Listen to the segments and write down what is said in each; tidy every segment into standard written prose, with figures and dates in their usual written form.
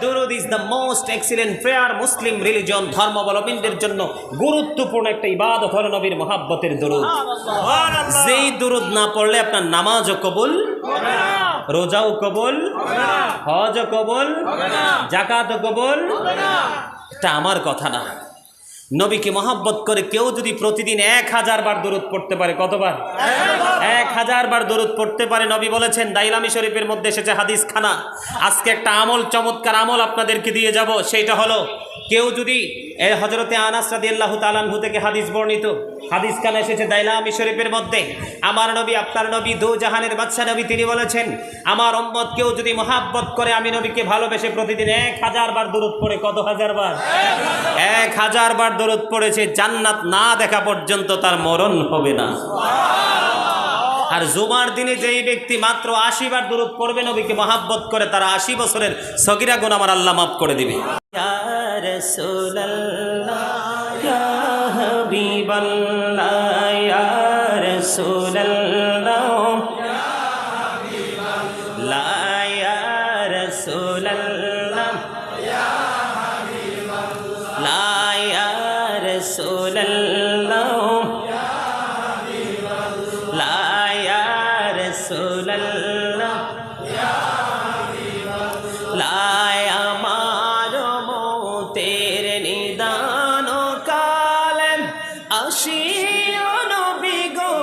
দুরুদ is the most excellent prayer Muslim religion ধর্মাবলম্বীদের জন্য গুরুত্বপূর্ণ একটা ইবাদত হলো নবীর মহাব্বতের দুরুদ। যেই দুরুদ না পড়লে আপনার নামাজও কবুল, রোজাও কবুল, হজও কবুল, যাকাতও কবুল। এটা আমার কথা না। নবীকে মহাব্বত করে কেউ যদি প্রতিদিন 1000 বার দরুদ পড়তে পারে, কতবার? 1000 বার দরুদ পড়তে পারে। নবী বলেছেন, দাইলামি শরীফের মধ্যে এসেছে হাদিস খানা। আজকে একটা আমল, চমৎকার আমল আপনাদেরকে দিয়ে যাব। সেইটা হলো, কেউ যদি হযরতে আনাস রাদিয়াল্লাহু তাআলা আনহু থেকে হাদিস বর্ণিত, হাদিস খানা এসেছে দাইলামি শরীফের মধ্যে। আমার নবী, আপনার নবী, দু জাহানের বাদশা নবী, তিনি বলেছেন, আমার উম্মত কেউ যদি মহাব্বত করে, আমি নবীকে ভালোবেসে প্রতিদিন 1000 বার দরুদ পড়ে, কত হাজার বার? 1000 বার দরুদ পড়েছে, জান্নাত না দেখা পর্যন্ত তার মরণ হবে না। আর জুমার দিনে যেই ব্যক্তি মাত্র 80 বার দরুদ পড়বে, নবীকে মহাব্বত করে, তারা 80 বছরের সগীরা গুনাহ আমার আল্লাহ মাফ করে দিবে। ইয়া রাসূলুল্লাহ, ইয়া হাবিবাল্লাহ, ইয়া রাসূলুল্লাহ, ইয়া হাবিবাল্লাহ, ইয়া রাসূলুল্লাহ, ইয়া হাবিবাল্লাহ, ইয়া রাসূলুল্লাহ, আমার মতের নিদান কালে আসিও নবী গো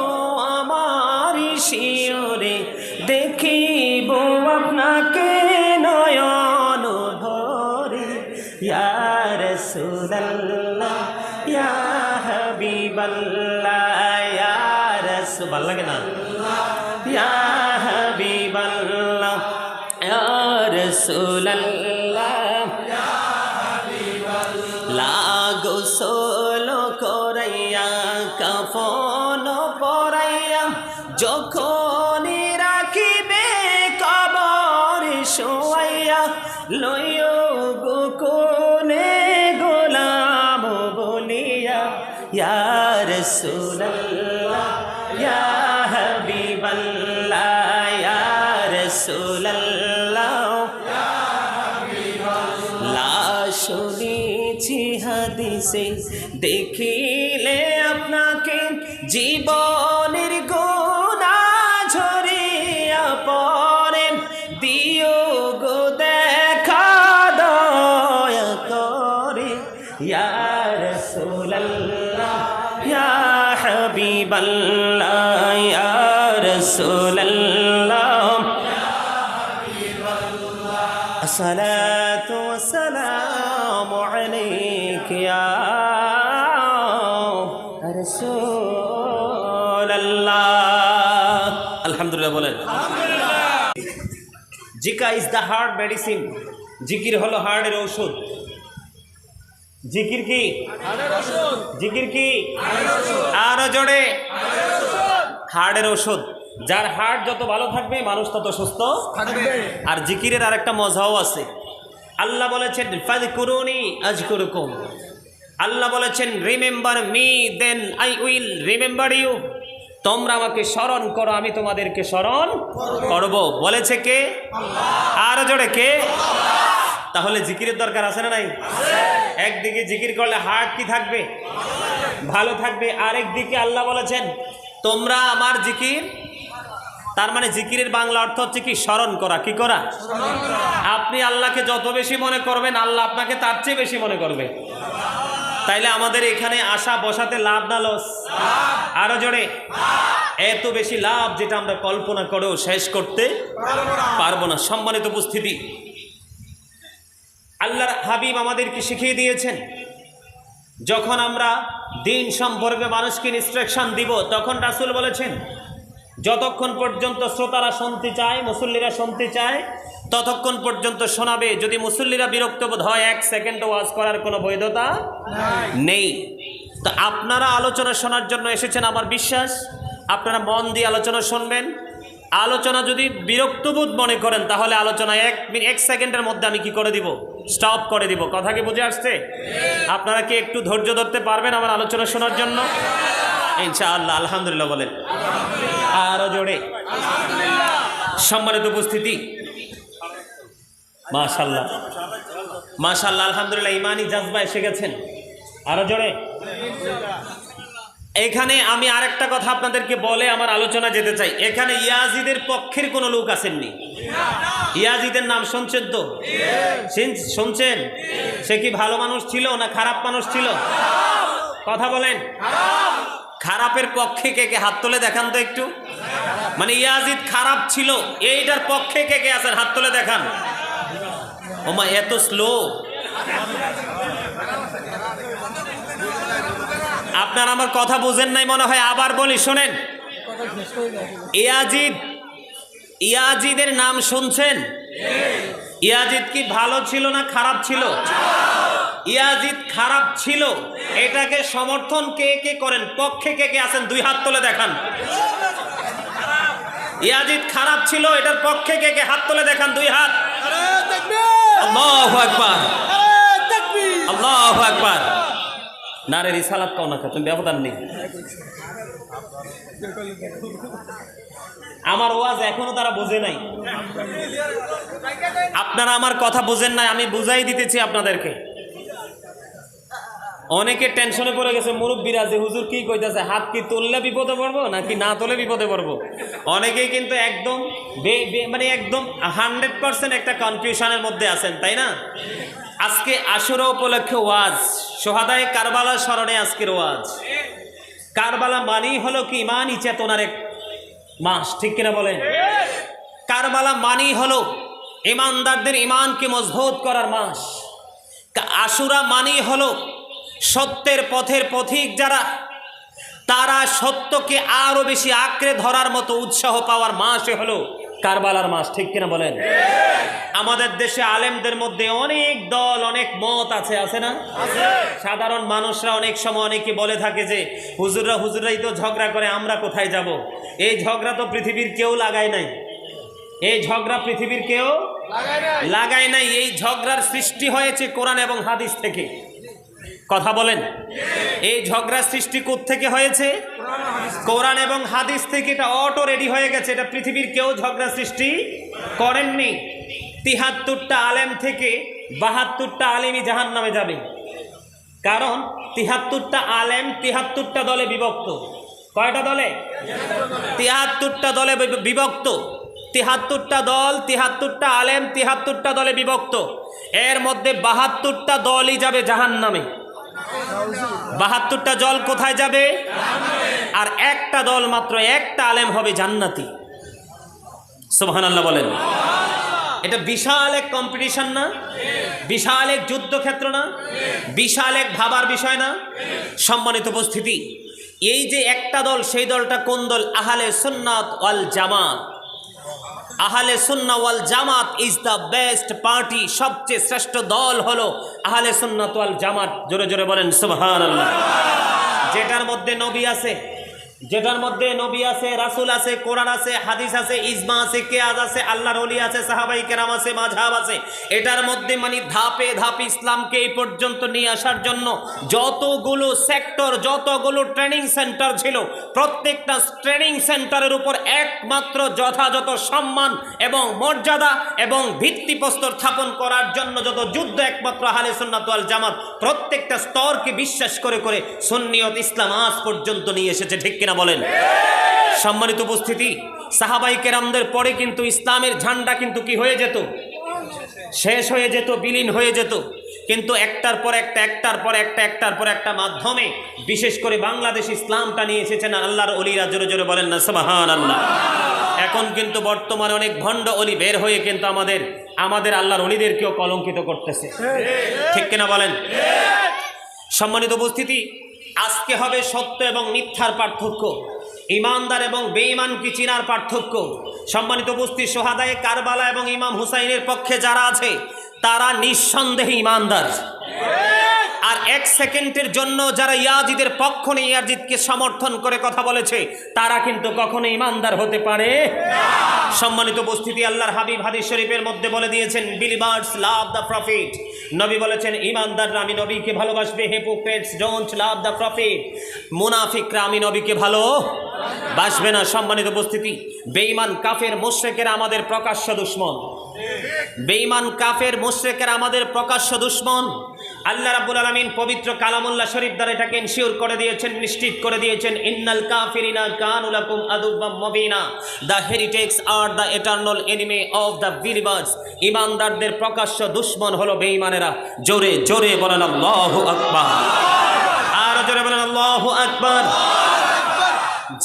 আমার শিওরে, দেখিব আপনাকে নয়ন ভরে। ইয়া রাসূলুল্লাহ, ইয়া হাবিবাল্লাহ, ইয়া রাসূল, ভালো লাগে না? ইয়া হাবিবাল্লাহ, ইয়া রাসূলুল্লাহ, ইয়া হাবিবাল্লাহ, গোসল করাইয়া কাফন পরাইয়া যখন রাখিবে কবর শোয়াইয়া, লইও গো কোনে গোলাম বলিয়া। ইয়া রাসূলুল্লাহ, ইয়া হাবিবাল্লাহ, ইয়া রাসূলুল্লাহ, ইয়া হাবিবাল্লাহ, শুনেছি হাদিসে দেখিলে আপনাকে জীবনের গুনাহ ঝরিয়া পড়ে, দিও গো দেখা দয়া করে। ইয়া রাসূলুল্লাহ, ইয়া হাবিবাল্লাহ, ইয়া রাসূলুল্লাহ, ইয়া হাবিবাল্লাহ, আসসালাতু ওয়াসসালামু আলাইকা ইয়া রাসূলুল্লাহ। আলহামদুলিল্লাহ বলেন। Zika is the heart medicine. জিকির হলো হার্টের ঔষধ। জিকির কি? জিকির কি? আরো জোরে। হার্টের ঔষধ। যার হার্ট যত ভালো থাকবে, মানুষ তত সুস্থ থাকবে। আর জিকিরের আরেকটা মজাও আছে। আল্লাহ বলেছেন, ফাযকুরুনি আযকুরুকুম। আল্লাহ বলেছেন, remember me then I will remember you. তোমরা আমাকে স্মরণ করো, আমি তোমাদেরকে স্মরণ করব। বলেছে কে? আল্লাহ। আরো জোরে কে? আল্লাহ। তাহলে জিকিরের দরকার আছে না নাই? একদিকে জিকির করলে হার্ট কি থাকবে? ভালো থাকবে। আরেকদিকে আল্লাহ বলেছেন, তোমরা আমার জিকির, তার মানে জিকিরের বাংলা অর্থ হচ্ছে কি? স্মরণ করা। কি করা? আপনি আল্লাহকে যত বেশি মনে করবেন, আল্লাহ আপনাকে তার চেয়ে বেশি মনে করবে। তাইলে আমাদের এখানে আসা বসাতে লাভ না লস? আরো জোরে। এত বেশি লাভ যেটা আমরা কল্পনা করেও শেষ করতে পারবো না। সম্মানিত উপস্থিতি, আল্লাহর হাবিব আমাদেরকে শিখিয়ে দিয়েছেন, যখন আমরা দিন সম্পর্কে মানুষকে ইনস্ট্রাকশন দিব, তখন রাসূল বলেছেন, যতক্ষণ পর্যন্ত শ্রোতারা শুনতে চায়, মুসল্লিরা শুনতে চায়, ততক্ষণ পর্যন্ত শোনাবে। যদি মুসল্লিরা বিরক্ত বোধ হয়, 1 সেকেন্ড ওয়াজ করার কোনো বৈধতা নেই। তো আপনারা আলোচনা শোনার জন্য এসেছেন, আমার বিশ্বাস আপনারা মন দিয়ে আলোচনা শুনবেন। আলোচনা যদি বিরক্তবোধ মনে করেন, তাহলে আলোচনা 1 সেকেন্ডের মধ্যে আমি কি করে দিব? স্টপ করে দিব। কথা কি বুঝে আসছে? আপনারা কি একটু ধৈর্য ধরতে পারবেন আমার আলোচনা শোনার জন্য? ইনশাআল্লাহ। আলহামদুলিল্লাহ বলেন। আরো জোরে। সম্মানিত উপস্থিতি, মাশাআল্লাহ। মাশাআল্লাহ, আলহামদুলিল্লাহ, ইমানি জাজবা এসে গেছেন। আরো জোরে। এখানে আমি আরেকটা কথা আপনাদেরকে বলে আমার আলোচনা যেতে চাই। এখানে ইয়াজিদের পক্ষের কোনো লোক আসেননি। ইয়াজিদের নাম শুনছেন তো? শুনছেন? সে কি ভালো মানুষ ছিল না খারাপ মানুষ ছিল? কথা বলেন। খারাপের পক্ষে কে কে হাত তুলে দেখান তো একটু। মানে ইয়াজিদ খারাপ ছিল এইটার পক্ষে কে কে আছেন হাত তুলে দেখান। ওমা এত স্লো। আপনারা আমার কথা বুঝেন নাই মনে হয়, আবার বলি শোনেন। ইয়াজিদের নাম শুনছেন? ইয়াজিদ কি ভালো ছিল না খারাপ ছিল? ইয়াজিদ খারাপ ছিল, এটাকে সমর্থন কে কে করেন? পক্ষে কে কে আছেন দুই হাত তুলে দেখান। ইয়াজিদ খারাপ ছিল, এটার পক্ষে কে কে হাত তুলে দেখান দুই হাত। আল্লাহু আকবার, আল্লাহু আকবার। নারে রিসালাত কও না, তুমি ব্যবধান নেই। আমার ওয়াজ এখনো তারা বোঝে নাই। আপনারা আমার কথা বোঝেন নাই, আমি বুঝাই দিতেছি আপনাদেরকে। অনেকে টেনশনে পড়ে গেছে মুরব্বীরা যে হুজুর কি কইতাছে, হাত কি তুললে বিপদে পড়বো নাকি না তুলে বিপদে পড়বো। অনেকেই কিন্তু একদম মানে একদম 100% একটা কনফিউশনের মধ্যে আছেন, তাই না? আজকে আশুরা উপলক্ষে ওয়াজ, সোহাদায়ে কারবালা স্মরণে আজকের ওয়াজ। কারবালা মানেই হলো কি ইমানি চেতনার এক মাস, ঠিক কিনা বলেন? কারবালা মানেই হলো ইমানদারদের ইমানকে মজবুত করার মাস। আশুরা মানেই হলো সত্যের পথের পথিক যারা, তারা সত্যকে আরো বেশি আঁকড়ে ধরার মতো উৎসাহ পাওয়ার মাসে হলো কারবালার মাস, ঠিক কিনা বলেন? আমাদের দেশে আলেমদের মধ্যে অনেক দল অনেক মত আছে, আছে না? সাধারণ মানুষরা অনেক সময় অনেকে বলে থাকে যে হুজুররাই তো ঝগড়া করে, আমরা কোথায় যাব? এই ঝগড়া তো পৃথিবীর কেউ লাগায় নাই। এই ঝগড়া পৃথিবীর কেউ লাগায় নাই। এই ঝগড়ার সৃষ্টি হয়েছে কোরআন এবং হাদিস থেকে। কথা বলেন। এই ঝগড়ার সৃষ্টি কোত্থেকে হয়েছে? কোরআন এবং হাদিস থেকে। এটা অটো রেডি হয়ে গেছে। এটা পৃথিবীর কেউ ঝগড়া সৃষ্টি করেননি। ৭৩টা আলেম থেকে ৭২টা আলেমই জাহান্নামে যাবে। কারণ ৭৩টা আলেম ৭৩টা দলে বিভক্ত। কয়টা দলে? ৭৩টা দলে বিভক্ত। ৭৩টা দল, ৭৩টা আলেম ৭৩টা দলে বিভক্ত। এর মধ্যে ৭২টা দলই যাবে জাহান্নামে। ৭২টা দল কোথায় যাবে? আর একটা দল মাত্র, একটা আলেম হবে জান্নাতি। সুবহানাল্লাহ বলেন। এটা বিশাল এক কম্পিটিশন না? বিশাল এক যুদ্ধক্ষেত্র না? বিশাল এক ভাবার বিষয় না? সম্মানিত উপস্থিতি, এই যে একটা দল, সেই দলটা কোন দল? আহলে সুন্নাত ওয়াল জামাত। আহলে সুন্নাহ ওয়াল জামাত ইজ দ্য বেস্ট পার্টি। সবচেয়ে শ্রেষ্ঠ দল হলো আহলে সুন্নাত ওয়াল জামাত। জোরে জোরে বলেন সুবহানাল্লাহ। যেটার মধ্যে নবী আছে, যেটার মধ্যে নবী আছে, রাসূল আছে, কোরআন আছে, হাদিস আছে, ইজমা আছে, কিয়াস আছে, আল্লাহর ওলি আছে, সাহাবায়ে কেরাম আছে, মাযহাব আছে। এটার মধ্যে মানে ধাপে ধাপে ইসলামকে এই পর্যন্ত নিয়ে আসার জন্য যতগুলো সেক্টর, যতগুলো ট্রেনিং সেন্টার ছিল, প্রত্যেকটা ট্রেনিং সেন্টারের উপর একমাত্র যথাযথ সম্মান এবং মর্যাদা এবং ভিত্তিপ্রস্তর স্থাপন করার জন্য যত যুদ্ধ, একমাত্র আহলে সুন্নাত ওয়াল জামাত প্রত্যেকটা স্তরকে বিশ্বাস করে করে সুন্নিয়ত ইসলাম আজ পর্যন্ত নিয়ে এসেছে, ঠিক কিনা বলেন? সম্মানিত উপস্থিতি, সাহাবায়ে কেরামদের পরে কিন্তু ইসলামের ঝান্ডা কিন্তু কি হয়ে যেত? শেষ হয়ে যেত, বিলীন হয়ে যেত। কিন্তু একটার পর একটা, একটার পর একটা, একটার পর একটা মাধ্যমে বিশেষ করে বাংলাদেশ ইসলামটা নিয়ে এসেছেন আল্লাহর ওলিরা। জোরে জোরে বলেন না সুবহানাল্লাহ। এখন কিন্তু বর্তমানে অনেক ভণ্ড ওলি বের হয়ে কিন্তু আমাদের আল্লাহর ওলিদেরকেও কলঙ্কিত করতেছে, ঠিক কিনা বলেন? সম্মানিত উপস্থিতি, আজকে হবে সত্য এবং মিথ্যার পার্থক্য, ইমানদার এবং বেঈমানকে চিনার পার্থক্য। সম্মানিত উপস্থিতি, সোহাদায়ে কারবালা এবং ইমাম হুসাইনের পক্ষে যারা আছে তারা নিঃসন্দেহে ইমানদার। আর এক সেকেন্ডের জন্য যারা ইয়াজিদের পক্ষ নিয়ে ইয়াজিদকে সমর্থন করে কথা বলেছে, তারা কিন্তু কখনো ইমানদার হতে পারে না। সম্মানিত উপস্থিতি, আল্লাহর হাবিব হাদিস শরীফের মধ্যে বলে দিয়েছেন, বিলিভার্স লাভ দ্য প্রফিট। নবী বলেছেন, ইমানদাররা আমি নবীকে ভালোবাসবে, hypocrites don't love the profit. মুনাফিকরা আমি নবীকে ভালোবাসবে না। সম্মানিত উপস্থিতি, বেঈমান কাফের মুশরিকেরা আমাদের প্রকাশ্য দুশমন। বেঈমান কাফের মুশরিকেরা আমাদের প্রকাশ্য দুশমন। আল্লাহ রাব্বুল আলামিন পবিত্র কালামুল্লাহ শরীফ দ্বারা এটাকে ইনশিওর করে দিয়েছেন, নিশ্চিত করে দিয়েছেন, ইন্নাল কাফিরিনা কানু লাকুম আদুওয়াম মুবিনা, the heretics are the eternal enemy of the believers. ঈমানদারদের প্রকাশ্য দুশমন হলো বেঈমানেরা। জোরে জোরে বলেন আল্লাহু আকবার, আর জোরে বলেন আল্লাহু আকবার।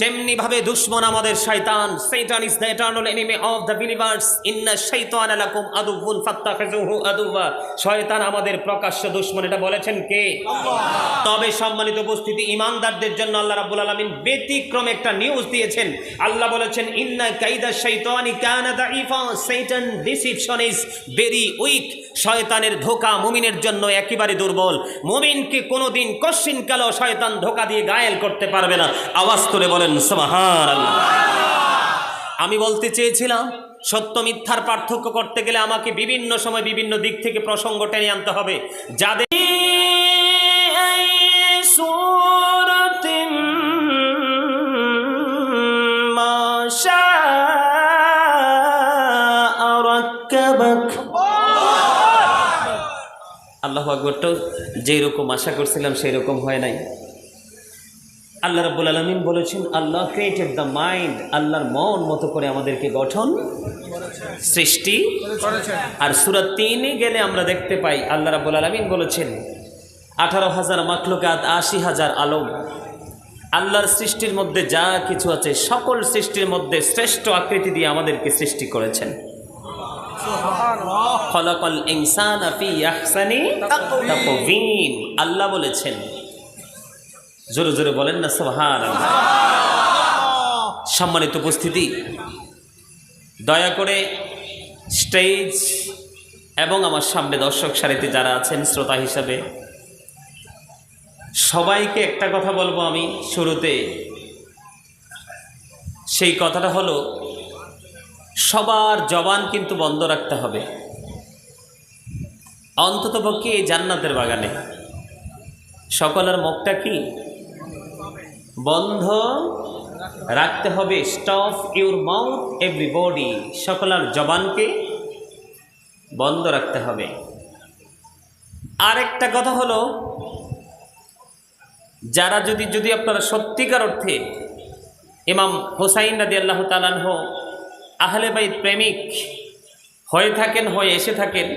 যেমনি ভাবে দুশমন আমাদের শয়তান, শয়তান is the eternal enemy of the believers, ইন্না শাইতানা লাকুম আদুউন ফাত্তাখিযুহু আদুওয়া। শয়তান আমাদের প্রকাশ্য দুশমন, এটা বলেছেন কে? আল্লাহ। তবে সম্মানিত উপস্থিতি, ঈমানদারদের জন্য আল্লাহ রাব্বুল আলামিন ব্যতিক্রম একটা নিউজ দিয়েছেন। আল্লাহ বলেছেন, ইন্না কাইদা শাইতানি কানা দাঈফা, শয়তান ডিসিপশন ইজ ভেরি উইক। শয়তানের ধোঁকা মুমিনের জন্য একেবারে দুর্বল। মুমিনকে কোনোদিন কশিনকালেও শয়তান ধোঁকা দিয়ে ঘায়েল করতে পারবে না। আওয়াজ তুলে বলেন সুবহানাল্লাহ। আমি বলতে চেয়েছিলাম, সত্য মিথ্যার পার্থক্য করতে গেলে আমাকে বিভিন্ন সময় বিভিন্ন দিক থেকে প্রসঙ্গ টেনে আনতে হবে। যাদের আল্লাহু আকবার, তো যেরকম আশা করছিলাম সেই রকম হয় নাই। আল্লাহ রাব্বুল আলামিন বলেছেন, আল্লাহ ক্রিয়েটেড দ্য মাইন্ড, আল্লাহর মন মতো করে আমাদেরকে গঠন সৃষ্টি করেছেন। আর সূরা 3-এ গেলে আমরা দেখতে পাই আল্লাহ রাব্বুল আলামিন বলেছেন 18,000 মাখলুকাত, 80,000 আলম। আল্লাহর সৃষ্টির মধ্যে যা কিছু আছে সকল সৃষ্টির মধ্যে শ্রেষ্ঠ আকৃতি দিয়ে আমাদেরকে সৃষ্টি করেছেন। খলাকাল ইনসানা ফি আহসানি তাকওয়িম, আল্লাহ বলেছেন। জোরে জোরে বলেন না সুবহানাল্লাহ। সম্মানিত উপস্থিতি, দয়া করে স্টেজ এবং আমার সামনে দর্শক সারিতে যারা আছেন শ্রোতা হিসাবে, সবাইকে একটা কথা বলবো আমি শুরুতে। সেই কথাটা হলো, সবার জবান কিন্তু বন্ধ রাখতে হবে, অন্ততপক্ষে এই জান্নাতের বাগানে। সকলের মুখটা কি বন্ধ রাখতে হবে। স্টপ ইউর মাউথ এভরিবডি, সকলের জবানকে বন্ধ রাখতে হবে। আরেকটা কথা হলো, যারা যদি আপনারা সত্যিকার অর্থে ইমাম হুসাইন রাদিয়াল্লাহু তাআলা আনহু আহলে বাইত প্রেমিক হয়ে থাকেন, হয়ে এসে থাকেন,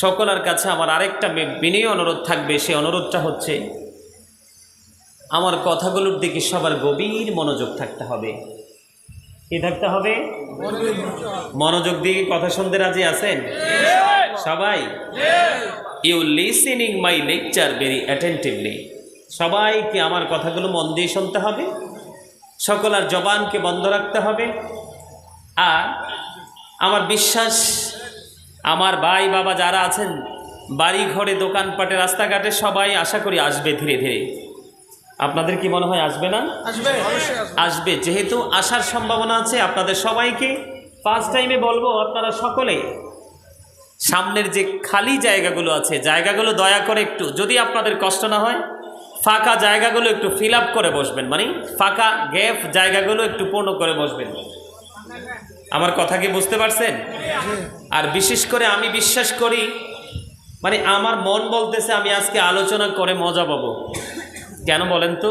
সকলের কাছে আমার আরেকটা বিনয়ী অনুরোধ থাকবে। সেই অনুরোধটা হচ্ছে, আমার কথাগুলোর দিকে সবার গভীর মনোযোগ থাকতে হবে। কি থাকতে হবে? মনোযোগ দিয়ে কথা শুনতে রাজি আছেন সবাই? You listening my lecture very attentively. সবাইকে আমার কথাগুলো মন দিয়ে শুনতে হবে, সকলের জবানকে বন্ধ রাখতে হবে। আর আমার বিশ্বাস, আমার ভাই বাবা যারা আছেন বাড়ি ঘরে, দোকানপাটে, রাস্তাঘাটে, সবাই আশা করি আসবে ধীরে ধীরে। আপনাদের কি মনে হয় আসবে না? আসবে। যেহেতু আসার সম্ভাবনা আছে, আপনাদের সবাইকে ফার্স্ট টাইমে বলবো, আপনারা সকলে সামনের যে খালি জায়গাগুলো আছে, জায়গাগুলো দয়া করে একটু, যদি আপনাদের কষ্ট না হয়, ফাঁকা জায়গাগুলো একটু ফিল আপ করে বসবেন। মানে ফাঁকা গ্যাপ জায়গাগুলো একটু পূর্ণ করে বসবেন। আমার কথা কি বুঝতে পারছেন? আর বিশেষ করে আমি বিশ্বাস করি, মানে আমার মন বলতেছে আমি আজকে আলোচনা করে মজা পাবো। কেন বলেন তো?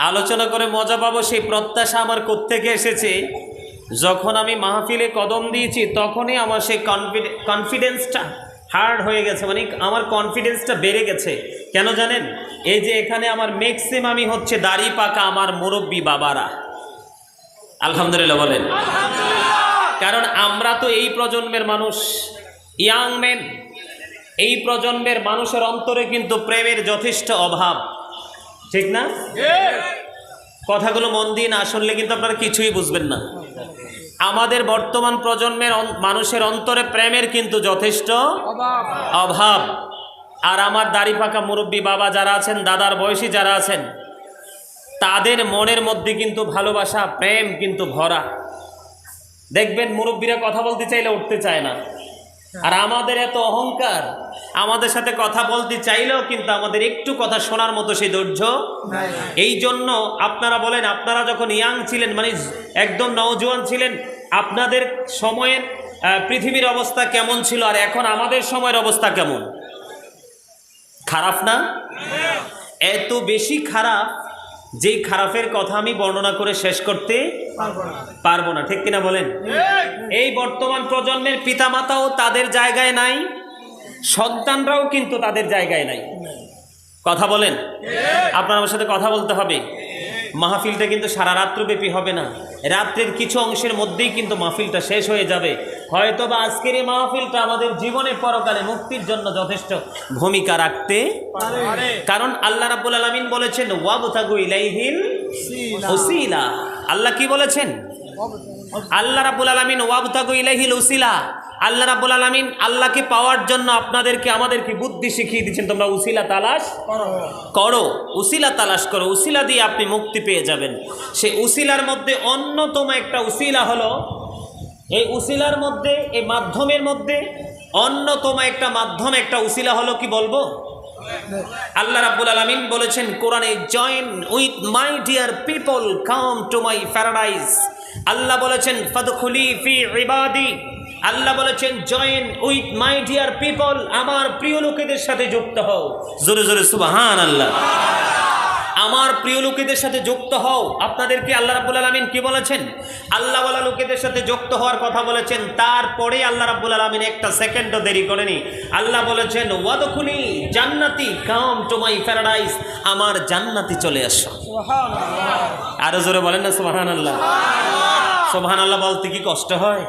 আলোচনা করে মজা পাবো সেই প্রত্যাশা আমার কোত্থেকে এসেছে? যখন আমি মাহফিলে কদম দিয়েছি তখনই আমার সেই কনফিডেন্সটা হার্ড হয়ে গেছে, মানে আমার কনফিডেন্সটা বেড়ে গেছে। কেন জানেন? এই যে এখানে আমার ম্যাক্সিমামই হচ্ছে দাড়ি পাকা আমার মুরব্বী বাবারা। আলহামদুলিল্লাহ বলেন। কারণ আমরা তো এই প্রজন্মের মানুষ, ইয়াং মেন। এই প্রজন্মের মানুষের অন্তরে কিন্তু প্রেমের যথেষ্ট অভাব, ঠিক না? কথাগুলো মন দিয়ে না শুনলে কিন্তু আপনারা কিছুই বুঝবেন না। আমাদের বর্তমান প্রজন্মের মানুষের অন্তরে প্রেমের কিন্তু যথেষ্ট অভাব। আর আমার দাড়ি পাকা মুরব্বী বাবা যারা আছেন, দাদার বয়সী যারা আছেন, তাদের মনের মধ্যে কিন্তু ভালোবাসা, প্রেম কিন্তু ভরা। দেখবেন মুরব্বীরা কথা বলতে চাইলে উঠতে চায় না। আর আমাদের এত অহংকার, আমাদের সাথে কথা বলতে চাইলেও কিন্তু আমাদের একটু কথা শোনার মতো সেই ধৈর্য। এই জন্য আপনারা বলেন, আপনারা যখন ইয়াং ছিলেন, মানে একদম নওজোয়ান ছিলেন, আপনাদের সময়ের পৃথিবীর অবস্থা কেমন ছিল আর এখন আমাদের সময়ের অবস্থা কেমন? খারাপ না? এত বেশি খারাপ, যেই খারাপের কথা আমি বর্ণনা করে শেষ করতে পারবো না, ঠিক কিনা বলেন? এই বর্তমান প্রজন্মের পিতামাতাও তাদের জায়গায় নাই, সন্তানরাও কিন্তু তাদের জায়গায় নাই। কথা বলেন? আপনার আমার সাথে কথা বলতে হবে। মাহফিলটা কিন্তু সারা রাত্রব্যাপী হবে না, রাত্রের কিছু অংশের মধ্যেই কিন্তু মাহফিলটা শেষ হয়ে যাবে। হয়তো বা আজকের এই মাহফিলটা আমাদের জীবনে পরকালে মুক্তির জন্য যথেষ্ট ভূমিকা রাখতে পারে। কারণ আল্লাহ রাব্বুল আলামিন বলেছেন ওয়াবতাগু ইলাইহিল ওসিলা। আল্লাহ কি বলেছেন? আল্লাহ রাব্বুল আলামিন ওয়াবতাগু ইলাইহিল ওসিলা। আল্লাহ রাব্বুল আলামিন আল্লাহকে পাওয়ার জন্য আপনাদেরকে আমাদেরকে বুদ্ধি শিখিয়ে দিচ্ছেন, তোমরা উসিলা তালাশ করো, উসিলা তালাশ করো, উসিলা দিয়ে আপনি মুক্তি পেয়ে যাবেন। সেই উসিলার মধ্যে অন্যতম একটা উসিলা হলো, এই উসিলার মধ্যে, এই মাধ্যমের মধ্যে অন্যতম একটা মাধ্যম, একটা উসিলা হলো কি বলবো? আল্লাহ রাব্বুল আলামিন বলেছেন কোরআনে, join with my dear people come to my paradise. আল্লাহ বলেছেন ফাদখুলি ফি ইবাদি। আল্লাহ বলেছেন join with my dear people, আমার প্রিয় লোকেদের সাথে যুক্ত হও। জোরে জোরে সুবহানাল্লাহ। আমার প্রিয় লোকেদের সাথে যুক্ত হও। আপনাদেরকে আল্লাহ রাব্বুল আলামিন কি বলেছেন? আল্লাহওয়ালা লোকেদের সাথে যুক্ত হওয়ার কথা বলেছেন। তারপরে আল্লাহ রাব্বুল আলামিন একটা সেকেন্ডও দেরি করেনি, আল্লাহ বলেছেন ওয়াদখুলি জান্নাতি কাম টু মাই প্যারাডাইস, আমার জান্নাতি চলে আসো। সুবহানাল্লাহ। আরো জোরে বলেন না সুবহানাল্লাহ। সুবহানাল্লাহ বলতে কি কষ্ট হয়?